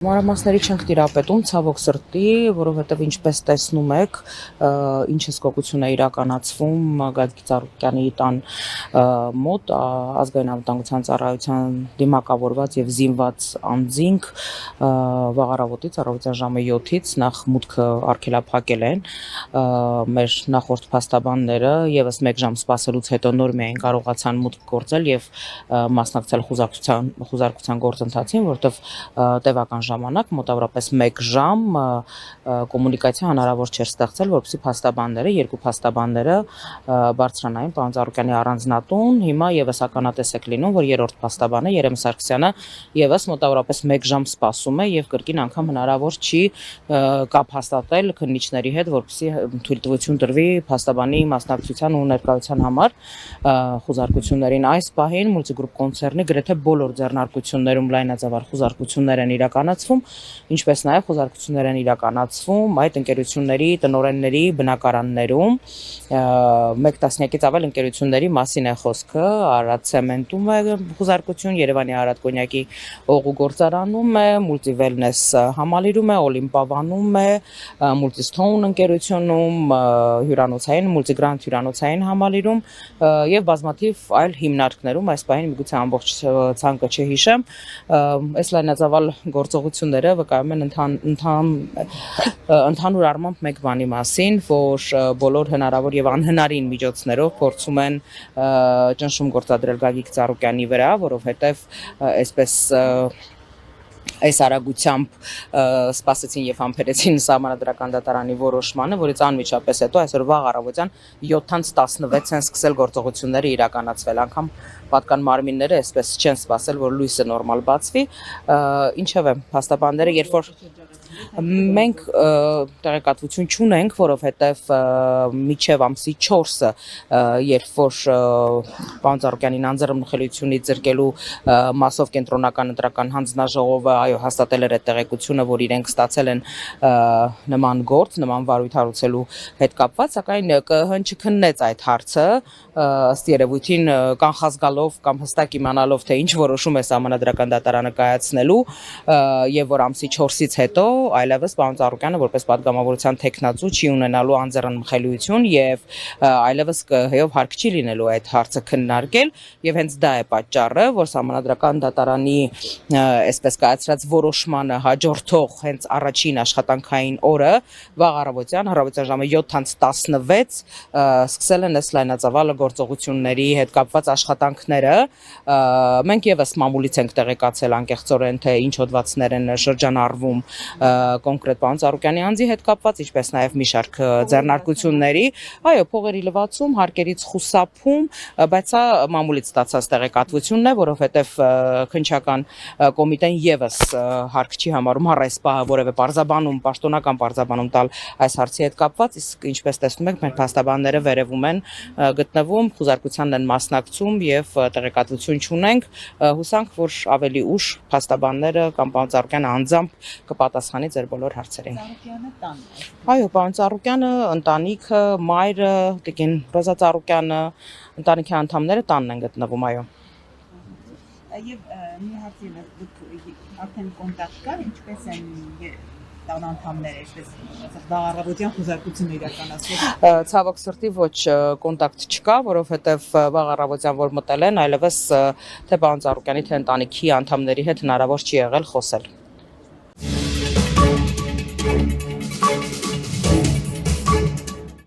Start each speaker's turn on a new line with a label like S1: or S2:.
S1: Մանրամասների չենք տիրապետում, ցավոք սրտի, որովհետև ինչպես տեսնում եք, ինչ հսկողություն է իրականացվում Գագիկ Ծառուկյանի տան մոտ ազգային անվտանգության ծառայության դիմակավորված եւ զինված անձինք վաղ առավոտից ժամը 7-ից նախ մուտքը արգելափակել են մեր նախորդ փաստաբանները եւս 1 ժամ սպասելուց հետո նոր միայն կարողացան մուտք գործել եւ մասնակցել խուզարկության գործընթացին, որտեղ տևական ժամանակ մոտավորապես 1 ժամ կոմունիկացիա հնարավոր չէր ստեղծել, որպեսզի փաստաբանները, երկու փաստաբանները բարձրանային պարոն Ծառուկյանի առանձնատուն։ Հիմա եւս ականատես եք լինում, որ երրորդ փաստաբանը Երեմ Սարգսյանը եւս մոտավորապես 1 ժամ սպասում է եւ կրկին անգամ հնարավոր չի կապ հաստատել քննիչների հետ, որպեսզի թույլտվություն տրվի փաստաբանի մասնակցության ու ներկայության համար խուզարկություններին։ Այս պահին Multigroup կոնցեռնի գրեթե բոլոր ձեռնարկություններում լայնածավալ խուզարկություններ են իրականացվում, ինչպես նաև խուզարկություններ են իրականացվում այդ ընկերությունների տնօրենների բնակարաններում։ 1 տասնյակից ավել ընկերությունների մասին է խոսքը, Արադ ցեմենտում է խուզարկություն, Երևանի Արադ կոնյակի օղու գործարանում է, Multi Wellness համալիրում է, Օլիմպավանում է, Multistone ընկերությունում, հյուրանոցային, Multigrand հյուրանոցային համալիրում եւ բազմաթիվ այլ հիմնարկներում, այս պահին միգուցե ամբողջ ցանկը չհիշեմ, այս լայնածավալ գործողությունները վկայում են ընդհանուր առմամբ մեկ բանի մասին, որ բոլոր հնարավոր եւ անհնարին միջոցներով փորձում են ճնշում գործադրել Գագիկ Ծառուկյանի վրա, որովհետեւ այսպես այս արագությամբ սպասեցին եւ համբերեցին Սահմանադրական դատարանի որոշմանը, որից անմիջապես հետո այսօր վաղ առավոտյան 7:16 են սկսել գործողությունները իրականացվել, անգամ պատկան մարմինները այսպես չեն սպասել, որ լույսը նորմալ բացվի, ինչևէ փաստաբանները երբ որ մենք տեղեկատվություն չունենք, որովհետև միջև ամսի 4-ը, երբ որ պարոն Ծառուկյանին անձեռնմխելիությունից զրկելու մասով կենտրոնական ընտրական հանձնաժողովը հաստատել էր այդ տեղեկությունը, որ իրենք ստացել են նման գործ, նման վարույթ հարուցելու հետ կապված, սակայն ԿԸՀ-ն չքննեց այդ հարցը, ըստ երևույթին կանխազգալով կամ հստակ իմանալով, թե ինչ որոշում է Սահմանադրական դատարանը կայացնելու եւ որ ամսի 4-ից հետո այլևս պարոն Ծառուկյանը որպես պատգամավորության թեկնածու չի ունենալու անձեռնմխելիություն եւ այլևս ԿԸՀ-ով հարկ չի լինելու այդ հարցը քննարկել եւ հենց դա է պատճառը, որ Սահմանադրական դատարանի այսպես կայացրած որոշմանը հաջորդող հենց առաջին աշխատանքային օրը վաղ առավոտյան ժամը 7:16 սկսել են այս լայնածավալ գործողությունների հետ կապված աշխատանքները։ Մենք եւս մամուլից ենք տեղեկացել անկեղծորեն, թե ինչ հոդվածներ են շրջանառվում կոնկրետ պարոն Ծառուկյանի անձի հետ կապված, ինչպես նաև մի շարք ձեռնարկությունների, այո, փողերի լվացում, հարկերից խուսափում, բայց սա մամուլից ստացած տեղեկատվությունն է, որովհետև քննչական կոմիտեն եւս հարկ չի համարում այս պահը որևէ պարզաբանում, պաշտոնական պարզաբանում տալ այս հարցի հետ կապված, իսկ ինչպես տեսնում եք, մեր փաստաբանները վերևում են գտնվում, խուզարկությանն են մասնակցում եւ տեղեկատվություն չունենք, հուսանք, որ ավելի ուշ փաստաբանները կամ պարոն Ծառուկյանը անձամբ կպատասխանի ձեր բոլոր հարցերին։
S2: Ծառուկյանը տան է։
S1: Այո, պարոն Ծառուկյանը, ընտանիքը, մայրը, տիկին Ռոզա Ծառուկյանը, ընտանիքի անդամները տանն են գտնվում, այո։
S2: Եվ մի հարց արդեն կոնտակտ կար, ինչպես են տան անդամները, այսպես վաղ խուզարկություն իրականացրել։
S1: Ցավոք սրտի ոչ կոնտակտ չկա, որովհետև վաղ առավոտյան որ մտել են, այլևս թե պարոն Ծառուկյանի, թե ընտանիքի անդամների հետ հնարավոր չի եղել խոսել։